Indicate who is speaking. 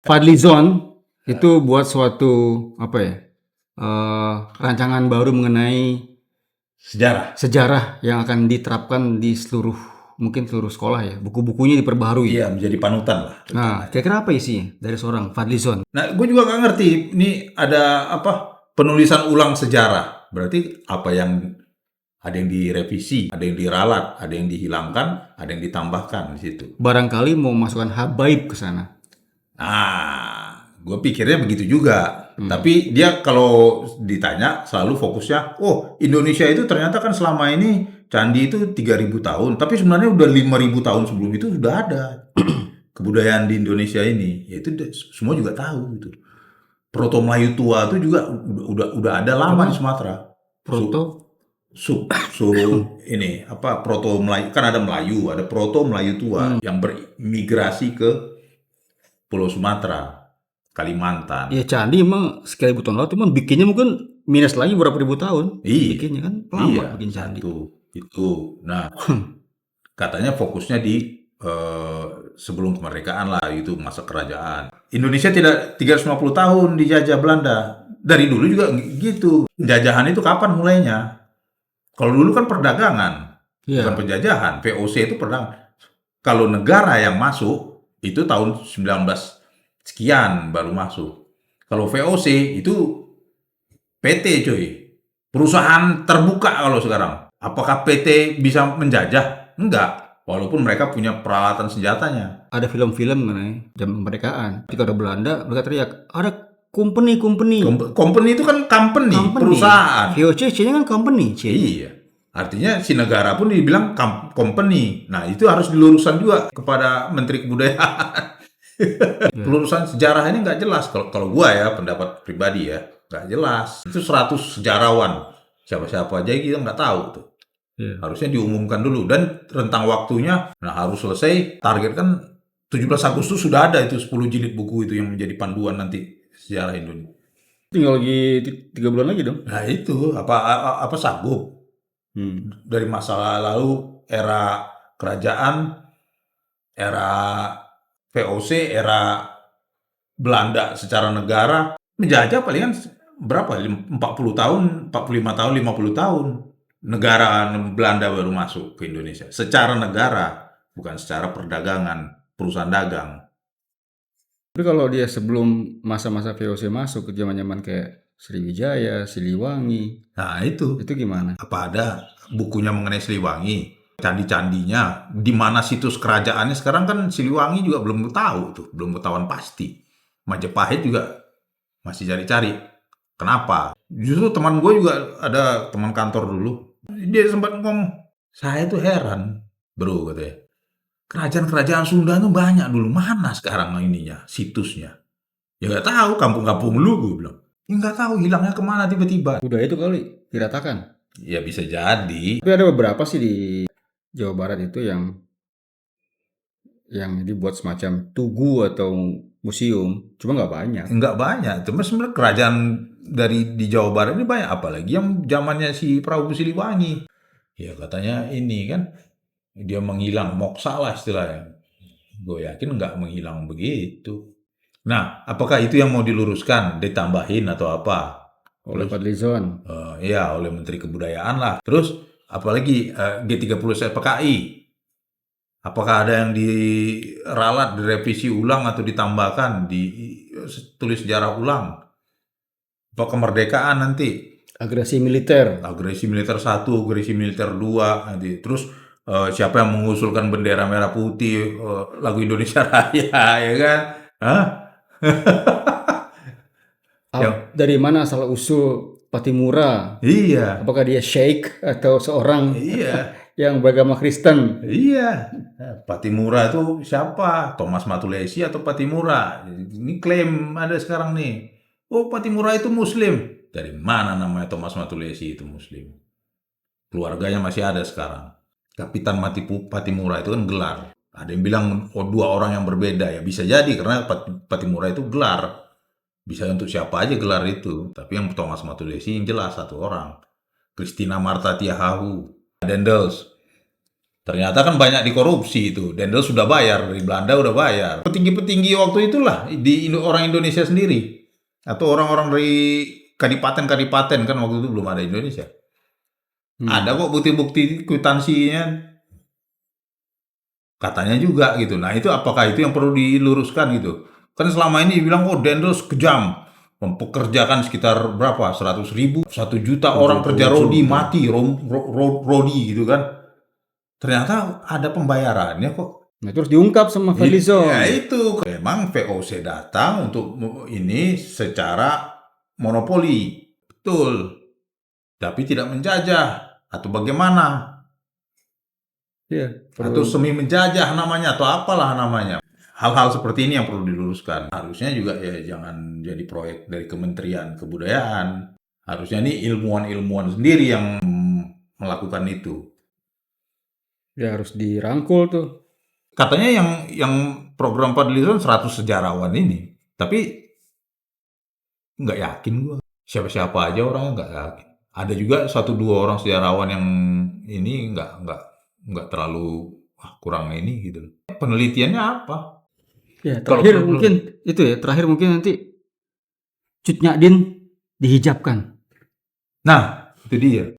Speaker 1: Fadlizon itu buat suatu apa ya rancangan baru mengenai
Speaker 2: Sejarah.
Speaker 1: sejarah yang akan diterapkan di mungkin seluruh sekolah ya. Buku-bukunya diperbaharui.
Speaker 2: Iya, menjadi panutan lah.
Speaker 1: Nah, kira-kira apa isinya dari seorang Fadlizon?
Speaker 2: Nah, gue juga nggak ngerti. Ini ada apa? Penulisan ulang sejarah. Berarti apa yang ada yang direvisi, ada yang diralat, ada yang dihilangkan, ada yang ditambahkan di situ.
Speaker 1: Barangkali mau masukkan habaib ke sana.
Speaker 2: Nah, gue pikirnya begitu juga. Tapi dia kalau ditanya selalu fokusnya, oh Indonesia itu ternyata kan selama ini candi itu 3.000 tahun. Tapi sebenarnya udah 5.000 tahun sebelum itu sudah ada kebudayaan di Indonesia ini. Ya itu semua juga tahu gitu. Proto Melayu tua itu juga udah ada lama di Sumatera.
Speaker 1: Proto
Speaker 2: Ini apa proto Melayu kan ada Melayu, ada proto Melayu tua yang bermigrasi ke Pulau Sumatera, Kalimantan.
Speaker 1: ya candi emang sekian ribu tahun lalu, cuman bikinnya mungkin minus lagi berapa ribu tahun.
Speaker 2: Iya,
Speaker 1: Bikinnya kan lama
Speaker 2: iya,
Speaker 1: bikin candi.
Speaker 2: satu itu. Nah, katanya fokusnya di sebelum kemerdekaan lah, itu masa kerajaan. Indonesia tidak 350 tahun dijajah Belanda. Dari dulu juga gitu. Penjajahan itu kapan mulainya? Kalau dulu kan perdagangan, bukan
Speaker 1: Iya.
Speaker 2: penjajahan. VOC itu perdagangan. Kalau negara yang masuk itu tahun 19 sekian baru masuk. Kalau VOC itu PT cuy. Perusahaan terbuka kalau sekarang. Apakah PT bisa menjajah? Enggak. Walaupun mereka punya peralatan senjatanya.
Speaker 1: Ada film-film mengenai zaman kemerdekaan. Ketika ada Belanda, mereka teriak, ada company.
Speaker 2: Company itu kan company, perusahaan.
Speaker 1: VOC, C-nya kan company. C.
Speaker 2: Iya. Artinya si negara pun dibilang company. Nah, itu harus diluruskan juga kepada Menteri Kebudayaan. Pelurusan sejarah ini nggak jelas. Kalau gua ya, pendapat pribadi ya, nggak jelas. Itu 100 sejarawan. Siapa-siapa aja kita nggak tahu tuh.
Speaker 1: Iya.
Speaker 2: Harusnya diumumkan dulu. Dan rentang waktunya, nah harus selesai. Target kan 17 Agustus sudah ada itu 10 jilid buku itu yang menjadi panduan nanti sejarah Indonesia.
Speaker 1: Tinggal lagi 3 bulan lagi dong.
Speaker 2: Nah itu, apa sanggup? Dari masa lalu, era kerajaan, era VOC, era Belanda secara negara, menjajah palingan berapa? 40 tahun, 45 tahun, 50 tahun. Negara Belanda baru masuk ke Indonesia. Secara negara, bukan secara perdagangan, perusahaan dagang.
Speaker 1: Tapi kalau dia sebelum masa-masa VOC masuk ke zaman-zaman kayak Sriwijaya, Siliwangi,
Speaker 2: Nah itu
Speaker 1: gimana?
Speaker 2: apa ada bukunya mengenai Siliwangi? Candi-candinya, di mana situs kerajaannya sekarang kan Siliwangi juga belum tahu tuh, belum ketahuan pasti. Majapahit juga masih cari-cari. Kenapa? Justru teman gue juga ada teman kantor dulu. Dia sempat ngomong, saya tuh heran, bro katanya. Kerajaan-kerajaan Sunda tuh banyak dulu. Mana sekarang ininya, situsnya? Ya nggak tahu, kampung-kampung lu gue bilang. Ya nggak tahu, hilangnya kemana tiba-tiba.
Speaker 1: Udah itu kali diratakan.
Speaker 2: Ya bisa jadi.
Speaker 1: Tapi ada beberapa sih di Jawa Barat itu yang dibuat semacam tugu atau museum, cuma nggak banyak.
Speaker 2: Nggak banyak. Cuma sebenarnya kerajaan di Jawa Barat ini banyak. Apalagi yang zamannya si Prabu Siliwangi. Ya katanya ini kan, dia menghilang, moksa lah istilahnya. Gue yakin nggak menghilang begitu. Nah, apakah itu yang mau diluruskan, ditambahin atau apa?
Speaker 1: Oleh Fadlizon.
Speaker 2: Iya, oleh Menteri Kebudayaan lah. Terus, apalagi G30 SPKI. Apakah ada yang diralat, direvisi ulang atau ditambahkan, ditulis sejarah ulang? Apa kemerdekaan nanti?
Speaker 1: Agresi militer.
Speaker 2: Agresi militer 1, agresi militer 2, nanti. Terus siapa yang mengusulkan bendera merah putih, lagu Indonesia Raya, ya kan? Hah?
Speaker 1: Dari mana asal usul Patimura?
Speaker 2: Iya,
Speaker 1: Apakah dia sheikh atau seorang
Speaker 2: iya,
Speaker 1: yang beragama Kristen?
Speaker 2: iya. Patimura itu siapa? Thomas Matulesi atau Patimura? Ini klaim ada sekarang nih. Oh, Patimura itu Muslim. Dari mana namanya Thomas Matulesi itu Muslim? Keluarganya masih ada sekarang. Kapitan Patimura itu kan gelar. Ada yang bilang oh, 2 orang yang berbeda. Ya bisa jadi karena Patimura itu gelar. Bisa untuk siapa aja gelar itu. Tapi yang Thomas Matulesi yang jelas 1 orang. Christina Marta Tiahahu. Dendels. Ternyata kan banyak dikorupsi itu. Dendels sudah bayar, dari Belanda udah bayar. Petinggi-petinggi waktu itulah, orang Indonesia sendiri. Atau orang-orang dari kadipaten-kadipaten, kan waktu itu belum ada Indonesia. Ada kok bukti-bukti kwitansinya. Katanya juga gitu. Nah itu apakah itu yang perlu diluruskan gitu. Kan selama ini dibilang, oh Dendels kejam. Mempekerjakan sekitar berapa? 100.000, 1 juta orang kerja rodi, mati rodi gitu kan. Ternyata ada pembayarannya kok.
Speaker 1: Nah, terus diungkap sama Fadlizon.
Speaker 2: Ya itu, memang VOC datang untuk ini secara monopoli, betul. Tapi tidak menjajah atau bagaimana?
Speaker 1: Iya,
Speaker 2: Atau semi menjajah namanya atau apalah namanya. Hal-hal seperti ini yang perlu diluruskan. Harusnya juga ya jangan jadi proyek dari Kementerian Kebudayaan. Harusnya ini ilmuwan-ilmuwan sendiri yang melakukan itu.
Speaker 1: Ya harus dirangkul tuh.
Speaker 2: Katanya yang program Fadlizon 100 sejarawan ini, tapi nggak yakin gua. Siapa-siapa aja orangnya nggak yakin. Ada juga 1-2 orang sejarawan yang ini nggak terlalu kurang ini gitu. Penelitiannya apa?
Speaker 1: Ya terakhir mungkin itu ya, terakhir mungkin nanti Cut Nyak Dien dihijabkan.
Speaker 2: Nah, itu dia.